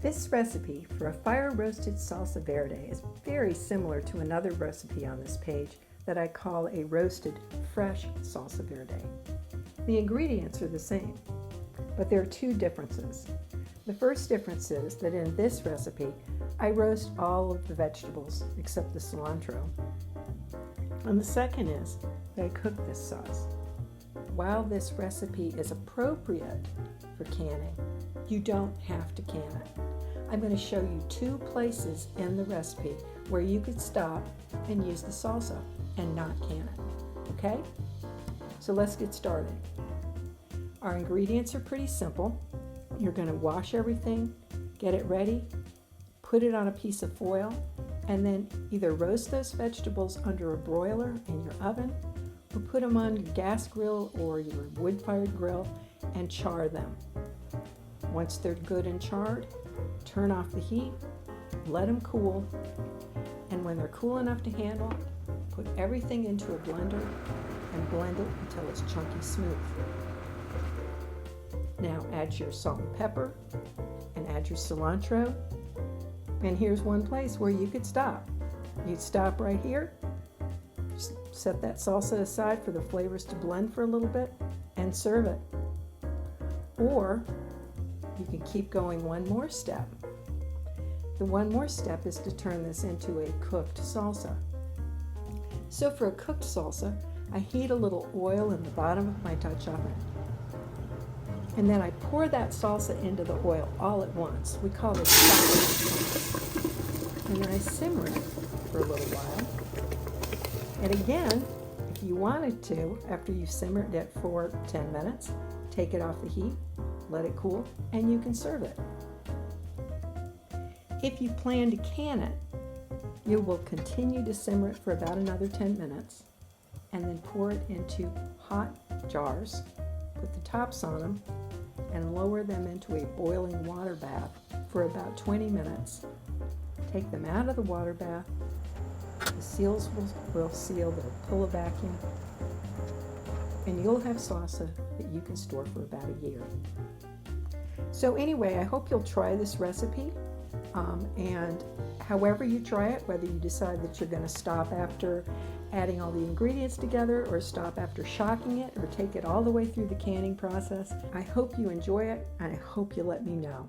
This recipe for a fire-roasted salsa verde is very similar to another recipe on this page that I call a roasted fresh salsa verde. The ingredients are the same, but there are two differences. The first difference is that in this recipe, I roast all of the vegetables except the cilantro. And the second is that I cook this sauce. While this recipe is appropriate for canning, you don't have to can it. I'm going to show you two places in the recipe where you could stop and use the salsa and not can it. Okay? So let's get started. Our ingredients are pretty simple. You're going to wash everything, get it ready, put it on a piece of foil, and then either roast those vegetables under a broiler in your oven or put them on your gas grill or your wood-fired grill and char them. Once they're good and charred, turn off the heat, let them cool, and when they're cool enough to handle, put everything into a blender and blend it until it's chunky smooth. Now add your salt and pepper and add your cilantro. And here's one place where you could stop. You'd stop right here, just set that salsa aside for the flavors to blend for a little bit and serve it. Or you can keep going one more step. The one more step is to turn this into a cooked salsa. So for a cooked salsa, I heat a little oil in the bottom of my Dutch oven. And then I pour that salsa into the oil all at once. We call this salsa. And then I simmer it for a little while. And again, if you wanted to, after you've simmered it for 10 minutes, take it off the heat, let it cool, and you can serve it. If you plan to can it, you will continue to simmer it for about another 10 minutes and then pour it into hot jars, put the tops on them, and lower them into a boiling water bath for about 20 minutes. Take them out of the water bath. The seals will seal, they'll pull a vacuum, and you'll have salsa that you can store for about a year. So anyway, I hope you'll try this recipe, and however you try it, whether you decide that you're going to stop after adding all the ingredients together or stop after shocking it or take it all the way through the canning process, I hope you enjoy it and I hope you let me know.